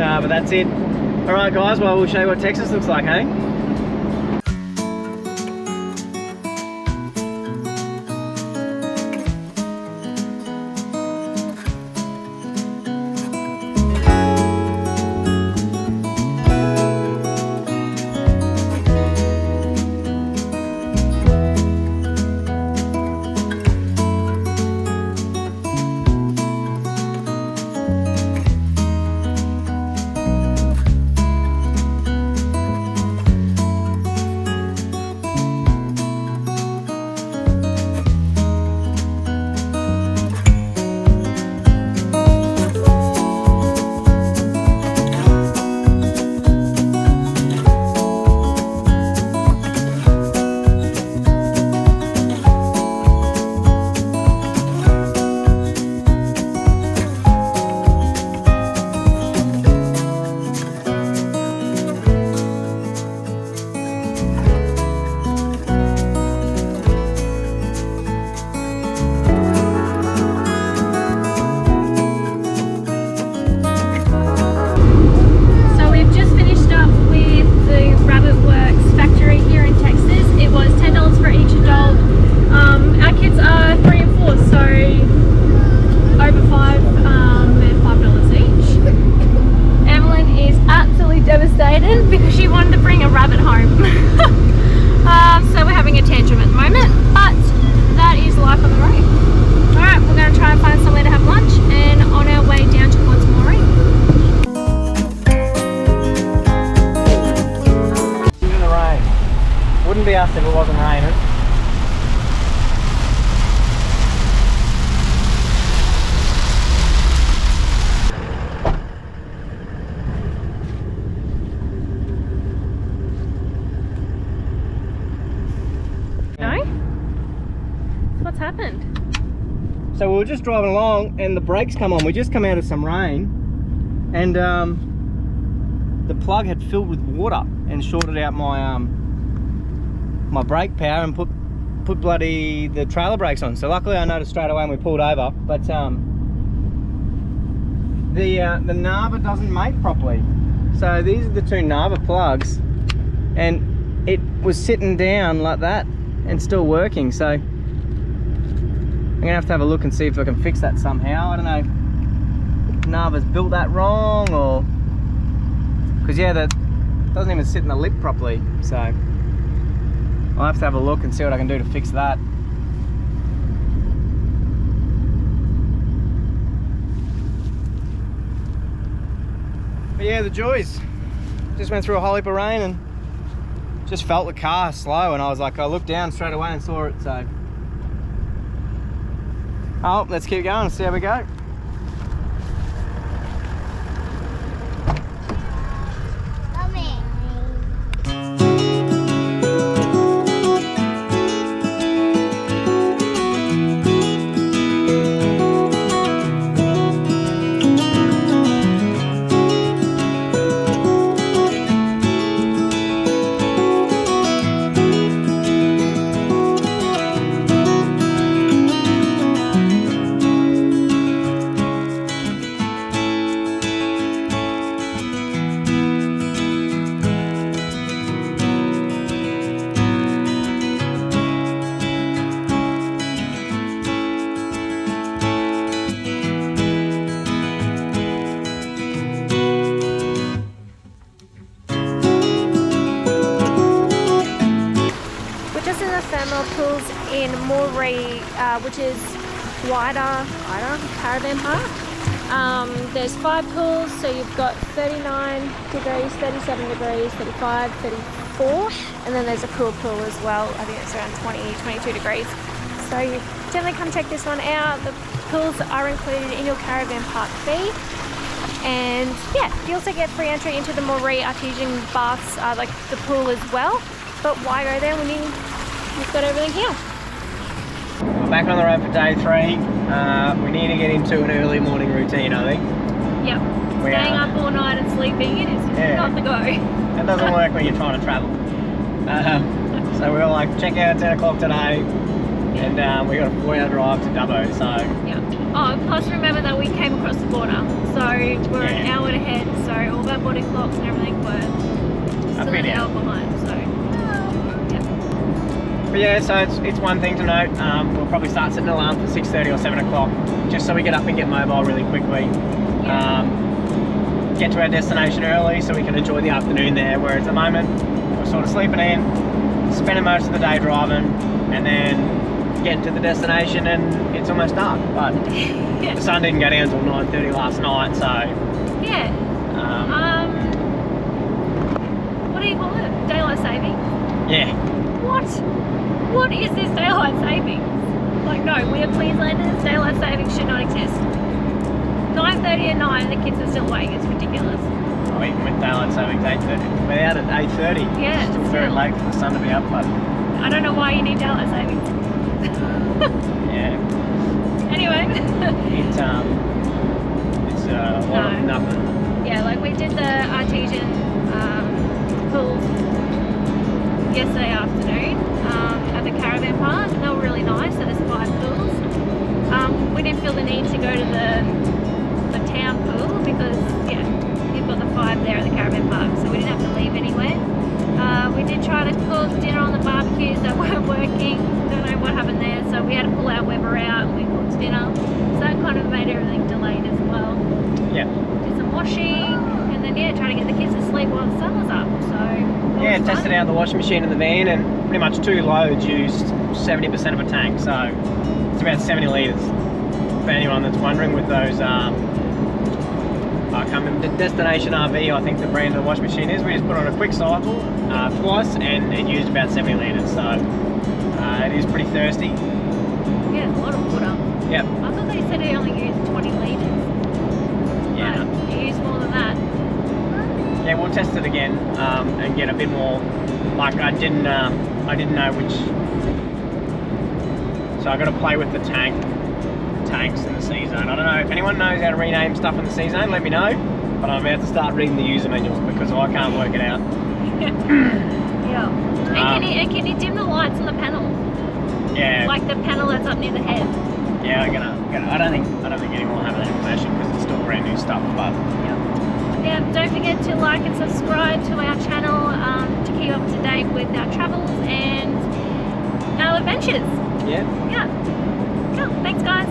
But that's it. Alright guys, well we'll show you what Texas looks like, hey? Because she wanted to bring a rabbit home. So we're having a tantrum at the moment, but that is life on the road. Alright, we're going to try and find somewhere to have lunch and on our way down towards Moree. In the rain. Wouldn't be us if it wasn't raining. What's happened? So we were just driving along and the brakes come on. We just come out of some rain and the plug had filled with water and shorted out my my brake power and put bloody the trailer brakes on. So luckily I noticed straight away when we pulled over, but the Narva doesn't mate properly. So these are the two Narva plugs and it was sitting down like that and still working. So I'm gonna have to look and see if I can fix that somehow. I don't know if Narva's built that wrong or... because yeah, that doesn't even sit in the lip properly. So I'll have to have a look and see what I can do to fix that. But yeah, the joys. Just went through a whole heap of rain and just felt the car slow, and I was like, I looked down straight away and saw it, so... oh, let's keep going and see how we go. Pools in Moree, which is Gwydir Caravan Park. There's 5 pools, so you've got 39 degrees, 37 degrees, 35, 34, and then there's a cool pool as well. I think it's around 20, 22 degrees. So you definitely come check this one out. The pools are included in your caravan park fee. And yeah, you also get free entry into the Moree Artesian baths, like the pool as well. But why go there when you've got everything here? We're back on the road for day 3. We need to get into an early morning routine, I think. Yep. Staying up all night and sleeping in is not the go. That doesn't work when you're trying to travel. So we were like, check out 10 o'clock today. And we got a 4-hour drive to Dubbo, so... Yeah. Oh, plus remember that we came across the border, so we're an hour ahead, so all of our body clocks and everything were still an hour behind, so... Yeah. But yeah, so it's one thing to note, we'll probably start setting an alarm for 6:30 or 7 o'clock, just so we get up and get mobile really quickly. Get to our destination early so we can enjoy the afternoon there, whereas at the moment we're sort of sleeping in, spending most of the day driving, and then getting to the destination and it's almost dark. But the sun didn't go down until 9:30 last night, so... Yeah. What do you call it? Daylight saving? Yeah. What? What is this daylight savings? Like, no, we are Queenslanders, daylight savings should not exist. 9:30 at night and the kids are still awake, it's ridiculous. Oh, even with daylight savings 8:30. We're out at 8:30. Yeah. It's still very late for the sun to be up, but... I don't know why you need daylight savings. Yeah. Anyway. It's a lot of nothing. Yeah, like we did the Artesian pools yesterday afternoon at the Caravan Park. They were really nice, so there's 5 pools. We didn't feel the need to go to the town pool because, yeah, you've got the 5 there at the Caravan Park, so we didn't have to leave anywhere. We did try to cook dinner on the barbecues that weren't working. Don't know what happened there, so we had to pull our Weber out and we cooked dinner. So that kind of made everything delayed as well. Yeah. Did some washing and then, yeah, trying to get the kids to sleep while the sun was up. So yeah, tested out the washing machine in the van, and pretty much 2 loads used 70% of a tank, so it's about 70 litres. For anyone that's wondering, with those, I can't remember, the Destination RV, I think the brand of the washing machine is. We just put on a quick cycle twice, and it used about 70 litres, so it is pretty thirsty. Yeah, it's a lot of water. Yep. I thought they said it only used 20 litres. Yeah. It used more than that. Yeah, we'll test it again and get a bit more. Like I didn't know which. So I got to play with the tanks in the C zone. I don't know if anyone knows how to rename stuff in the C zone. Let me know. But I'm about to start reading the user manuals because I can't work it out. Yeah. And can you dim the lights on the panel? Yeah. Like the panel that's up near the head. Yeah, I'm gonna. I don't think anyone will have that information because it's still brand new stuff. But yeah, don't forget to like and subscribe to our channel to keep up to date with our travels and our adventures. yeah. Yeah. Cool. Thanks, guys.